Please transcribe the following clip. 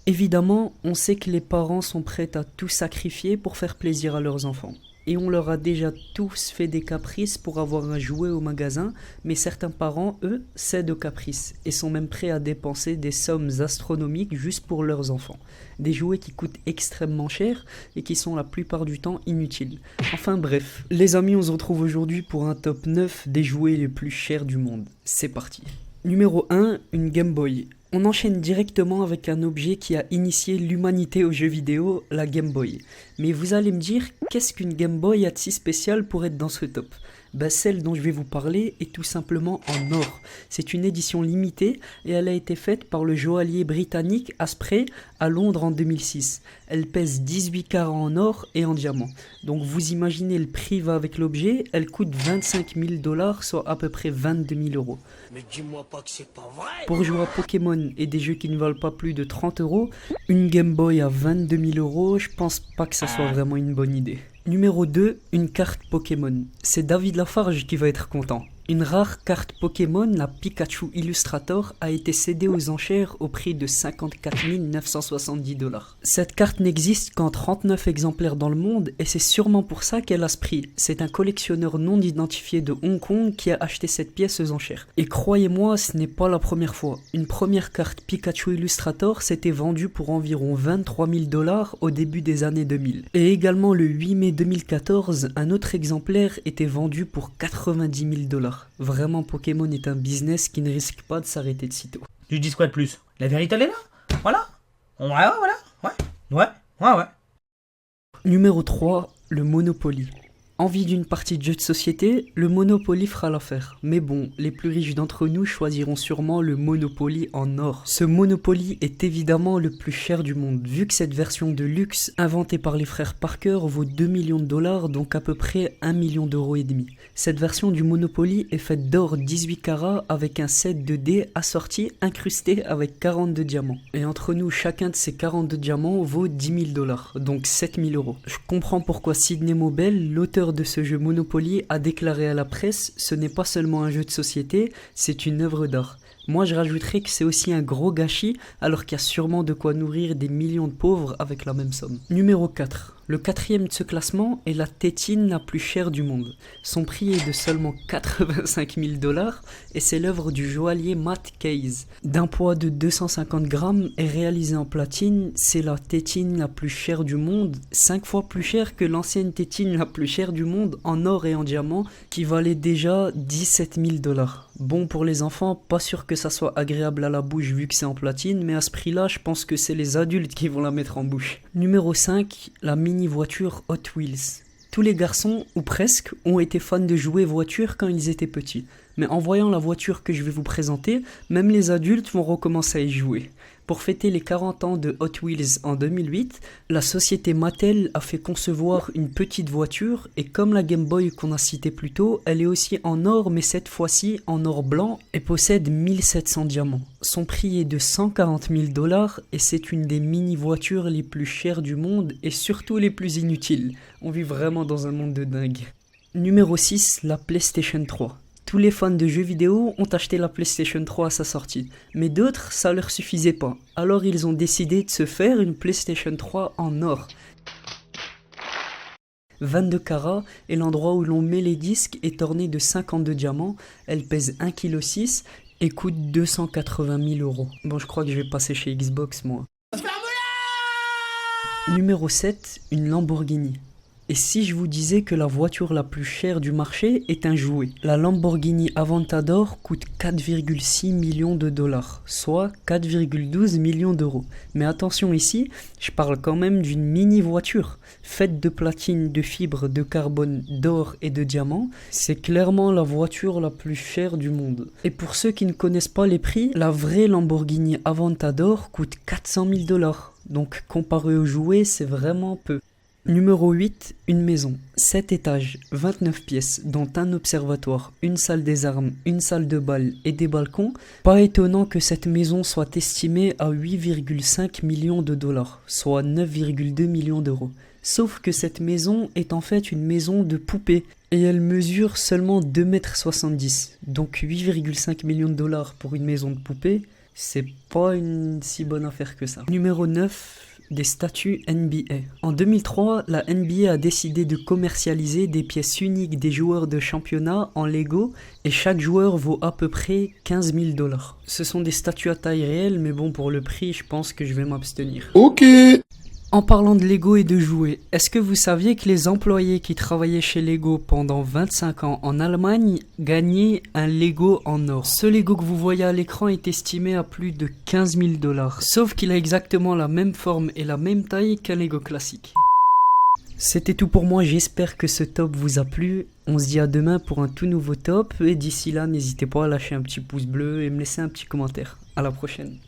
Évidemment, on sait que les parents sont prêts à tout sacrifier pour faire plaisir à leurs enfants. Et on leur a déjà tous fait des caprices pour avoir un jouet au magasin, mais certains parents, eux, cèdent aux caprices et sont même prêts à dépenser des sommes astronomiques juste pour leurs enfants. Des jouets qui coûtent extrêmement cher et qui sont la plupart du temps inutiles. Enfin bref, les amis, on se retrouve aujourd'hui pour un top 9 des jouets les plus chers du monde. C'est parti. Numéro 1, une Game Boy. On enchaîne directement avec un objet qui a initié l'humanité aux jeux vidéo, la Game Boy. Mais vous allez me dire, qu'est-ce qu'une Game Boy a de si spécial pour être dans ce top? Celle dont je vais vous parler est tout simplement en or. C'est une édition limitée et elle a été faite par le joaillier britannique Asprey à Londres en 2006. Elle pèse 18 carats en or et en diamant. Donc vous imaginez le prix va avec l'objet, elle coûte 25 000 $, soit à peu près 22 000 euros. Mais dis-moi pas que c'est pas vrai. Pour jouer à Pokémon et des jeux qui ne valent pas plus de 30 euros, une Game Boy à 22 000 euros, je pense pas que ça soit vraiment une bonne idée. Numéro 2, une carte Pokémon. C'est David Lafarge qui va être content. Une rare carte Pokémon, la Pikachu Illustrator, a été cédée aux enchères au prix de 54 970 $. Cette carte n'existe qu'en 39 exemplaires dans le monde et c'est sûrement pour ça qu'elle a ce prix. C'est un collectionneur non identifié de Hong Kong qui a acheté cette pièce aux enchères. Et croyez-moi, ce n'est pas la première fois. Une première carte Pikachu Illustrator s'était vendue pour environ 23 000 $ au début des années 2000. Et également le 8 mai 2014, un autre exemplaire était vendu pour 90 000 $. Vraiment, Pokémon est un business qui ne risque pas de s'arrêter de sitôt. Tu dis quoi de plus? La vérité elle est là. Voilà. Ouais, voilà. Ouais. Numéro 3, le Monopoly. Envie d'une partie de jeu de société, le Monopoly fera l'affaire. Mais bon, les plus riches d'entre nous choisiront sûrement le Monopoly en or. Ce Monopoly est évidemment le plus cher du monde, vu que cette version de luxe, inventée par les frères Parker, vaut 2 millions de $, donc à peu près 1,5 million d'euros. Cette version du Monopoly est faite d'or 18 carats avec un set de dés assorti incrusté avec 42 diamants. Et entre nous, chacun de ces 42 diamants vaut 10 000 $, donc 7 000 euros. Je comprends pourquoi Sidney Mobel, l'auteur de ce jeu Monopoly, a déclaré à la presse: ce n'est pas seulement un jeu de société, c'est une œuvre d'art. Moi je rajouterais que c'est aussi un gros gâchis, alors qu'il y a sûrement de quoi nourrir des millions de pauvres avec la même somme. Numéro 4. Le quatrième de ce classement est la tétine la plus chère du monde. Son prix est de seulement 85 000 $ et c'est l'œuvre du joaillier Matt Case. D'un poids de 250 grammes et réalisée en platine, c'est la tétine la plus chère du monde, 5 fois plus chère que l'ancienne tétine la plus chère du monde en or et en diamant, qui valait déjà 17 000 $. Bon, pour les enfants, pas sûr que ça soit agréable à la bouche vu que c'est en platine, mais à ce prix-là, je pense que c'est les adultes qui vont la mettre en bouche. Numéro 5, la mini-voiture Hot Wheels. Tous les garçons, ou presque, ont été fans de jouer voiture quand ils étaient petits. Mais en voyant la voiture que je vais vous présenter, même les adultes vont recommencer à y jouer. Pour fêter les 40 ans de Hot Wheels en 2008, la société Mattel a fait concevoir une petite voiture et comme la Game Boy qu'on a citée plus tôt, elle est aussi en or mais cette fois-ci en or blanc et possède 1700 diamants. Son prix est de 140 000 $ et c'est une des mini-voitures les plus chères du monde et surtout les plus inutiles. On vit vraiment dans un monde de dingue. Numéro 6, la PlayStation 3. Tous les fans de jeux vidéo ont acheté la PlayStation 3 à sa sortie, mais d'autres, ça leur suffisait pas. Alors ils ont décidé de se faire une PlayStation 3 en or. 22 carats et l'endroit où l'on met les disques est orné de 52 diamants, elle pèse 1,6 kg et coûte 280 000 €. Bon, je crois que je vais passer chez Xbox moi. Numéro 7, une Lamborghini. Et si je vous disais que la voiture la plus chère du marché est un jouet? La Lamborghini Aventador coûte 4,6 millions de $, soit 4,12 millions d'euros. Mais attention ici, je parle quand même d'une mini-voiture. Faite de platine, de fibres, de carbone, d'or et de diamants, c'est clairement la voiture la plus chère du monde. Et pour ceux qui ne connaissent pas les prix, la vraie Lamborghini Aventador coûte 400 000 $. Donc comparé au jouet, c'est vraiment peu. Numéro 8, une maison. 7 étages, 29 pièces, dont un observatoire, une salle des armes, une salle de bal et des balcons. Pas étonnant que cette maison soit estimée à 8,5 millions de $, soit 9,2 millions d'euros. Sauf que cette maison est en fait une maison de poupée et elle mesure seulement 2,70 m. Donc 8,5 millions de $ pour une maison de poupée, C'est pas une si bonne affaire que ça. Numéro 9. Des statues NBA. En 2003, la NBA a décidé de commercialiser des pièces uniques des joueurs de championnat en Lego et chaque joueur vaut à peu près 15 000 $. Ce sont des statues à taille réelle, mais bon, pour le prix, je pense que je vais m'abstenir. Ok. En parlant de Lego et de jouets, est-ce que vous saviez que les employés qui travaillaient chez Lego pendant 25 ans en Allemagne gagnaient un Lego en or? Ce Lego que vous voyez à l'écran est estimé à plus de 15 000 $, sauf qu'il a exactement la même forme et la même taille qu'un Lego classique. C'était tout pour moi, j'espère que ce top vous a plu. On se dit à demain pour un tout nouveau top et d'ici là, n'hésitez pas à lâcher un petit pouce bleu et me laisser un petit commentaire. À la prochaine.